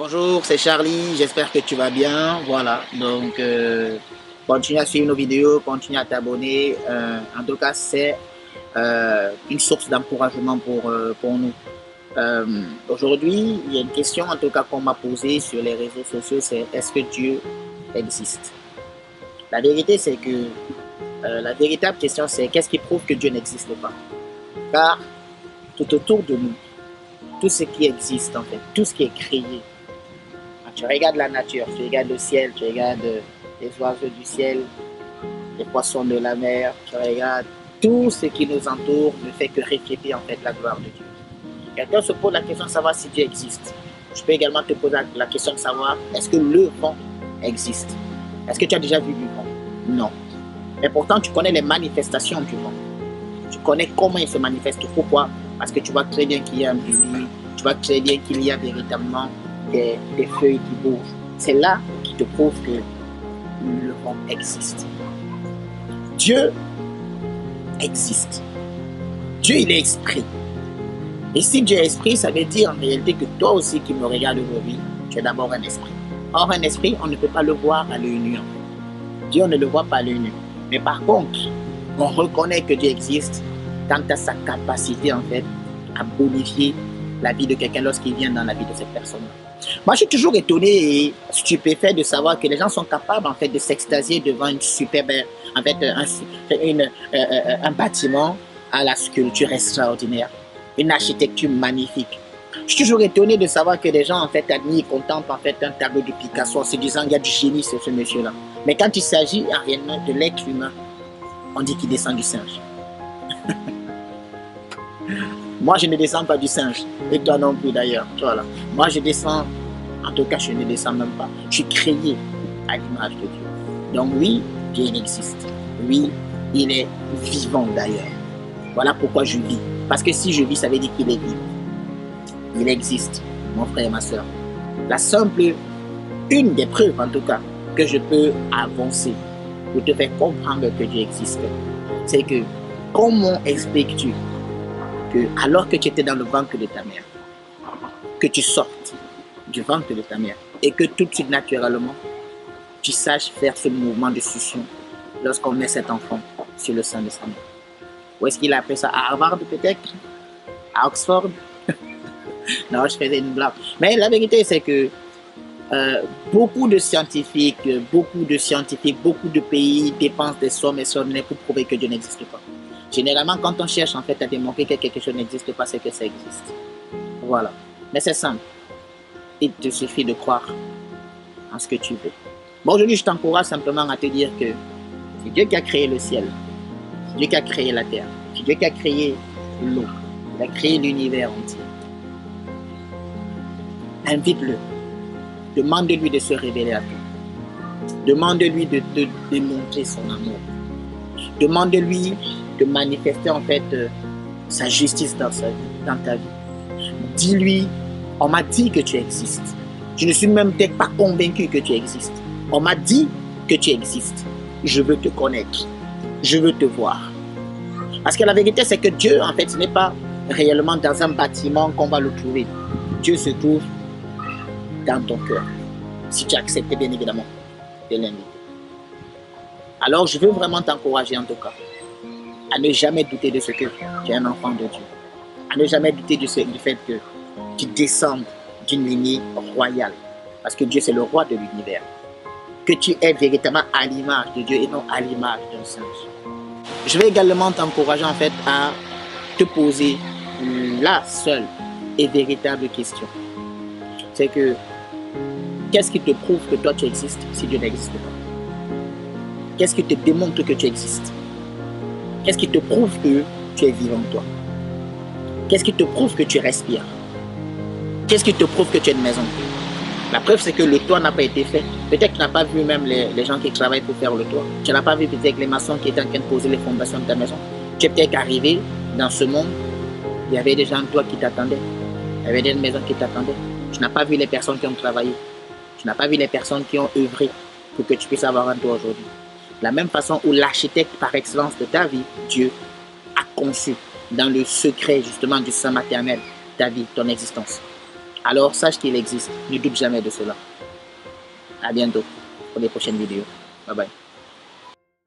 Bonjour, c'est Charlie, j'espère que tu vas bien. Voilà, donc continue à suivre nos vidéos, continue à t'abonner. En tout cas, c'est une source d'encouragement pour nous. Euh, Aujourd'hui, il y a une question en tout cas qu'on m'a posée sur les réseaux sociaux, c'est est-ce que Dieu existe? La vérité, c'est que la véritable question, c'est qu'est-ce qui prouve que Dieu n'existe pas? Car tout autour de nous, tout ce qui existe en fait, tout ce qui est créé, tu regardes la nature, tu regardes le ciel, tu regardes les oiseaux du ciel, les poissons de la mer, tu regardes tout ce qui nous entoure ne fait que refléter en fait la gloire de Dieu. Quelqu'un se pose la question de savoir si Dieu existe. Je peux également te poser la question de savoir est-ce que le vent existe? Est-ce que tu as déjà vu du vent? Non. Mais pourtant, tu connais les manifestations du vent. Tu connais comment il se manifeste. Pourquoi? Parce que tu vois très bien qu'il y a un bruit, tu vois très bien qu'il y a véritablement des feuilles qui bougent. C'est là qui te prouve que le vent existe. Dieu existe. Dieu, il est esprit. Et si Dieu est esprit, ça veut dire en réalité que toi aussi qui me regardes aujourd'hui, tu es d'abord un esprit. Or, un esprit, on ne peut pas le voir à l'œil nu. Dieu, on ne le voit pas à l'œil nu. Mais par contre, on reconnaît que Dieu existe quant à sa capacité en fait à bonifier la vie de quelqu'un lorsqu'il vient dans la vie de cette personne. Moi, je suis toujours étonné et stupéfait de savoir que les gens sont capables en fait de s'extasier devant une superbe, en fait, un bâtiment à la sculpture extraordinaire, une architecture magnifique. Je suis toujours étonné de savoir que les gens en fait admirent, contemplent en fait un tableau de Picasso en se disant qu'il y a du génie sur ce monsieur-là. Mais quand il s'agit réellement de l'être humain, on dit qu'il descend du singe. Moi, je ne descends pas du singe. Et toi non plus d'ailleurs. Voilà. Moi, je descends. En tout cas, je ne descends même pas. Je suis créé à l'image de Dieu. Donc oui, Dieu existe. Oui, il est vivant d'ailleurs. Voilà pourquoi je vis. Parce que si je vis, ça veut dire qu'il est vivant. Il existe, mon frère et ma soeur. La simple, une des preuves en tout cas, que je peux avancer pour te faire comprendre que Dieu existe, c'est que comment expliques-tu que alors que tu étais dans le ventre de ta mère, que tu sortes du ventre de ta mère et que tout de suite naturellement, tu saches faire ce mouvement de succion lorsqu'on met cet enfant sur le sein de sa mère. Où est-ce qu'il a appris ça? À Harvard peut-être? À Oxford? Non, je faisais une blague. Mais la vérité c'est que beaucoup de scientifiques, beaucoup de pays dépensent des sommes et sommes pour prouver que Dieu n'existe pas. Généralement, quand on cherche en fait à démontrer que quelque chose n'existe pas, c'est que ça existe. Voilà. Mais c'est simple. Il te suffit de croire en ce que tu veux. Bon, aujourd'hui, je t'encourage simplement à te dire que c'est Dieu qui a créé le ciel, c'est Dieu qui a créé la terre, c'est Dieu qui a créé l'eau, il a créé l'univers entier. Invite-le. Demande-lui de se révéler à toi. Demande-lui de te démontrer son amour. Demande-lui de manifester en fait sa justice dans ta vie. Dis-lui, on m'a dit que tu existes. Je ne suis même peut-être pas convaincu que tu existes. On m'a dit que tu existes. Je veux te connaître. Je veux te voir. Parce que la vérité, c'est que Dieu, en fait, ce n'est pas réellement dans un bâtiment qu'on va le trouver. Dieu se trouve dans ton cœur. Si tu acceptes bien évidemment de l'inviter. Alors, je veux vraiment t'encourager en tout cas à ne jamais douter de ce que tu es un enfant de Dieu. À ne jamais douter du fait que tu descendes d'une lignée royale. Parce que Dieu, c'est le roi de l'univers. Que tu es véritablement à l'image de Dieu et non à l'image d'un singe. Je vais également t'encourager en fait à te poser la seule et véritable question. C'est que qu'est-ce qui te prouve que toi tu existes si Dieu n'existe pas? Qu'est-ce qui te démontre que tu existes? Qu'est-ce qui te prouve que tu es vivant toi? Qu'est-ce qui te prouve que tu respires? Qu'est-ce qui te prouve que tu as une maison? La preuve c'est que le toit n'a pas été fait. Peut-être que tu n'as pas vu même les gens qui travaillent pour faire le toit. Tu n'as pas vu peut-être les maçons qui étaient en train de poser les fondations de ta maison. Tu es peut-être arrivé dans ce monde, il y avait des gens toi qui t'attendaient. Il y avait des maisons qui t'attendaient. Tu n'as pas vu les personnes qui ont travaillé. Tu n'as pas vu les personnes qui ont œuvré pour que tu puisses avoir un toit aujourd'hui. De la même façon où l'architecte par excellence de ta vie, Dieu, a conçu dans le secret justement du sein maternel ta vie, ton existence. alors sache qu'il existe. Ne doute jamais de cela. À bientôt pour les prochaines vidéos. Bye bye.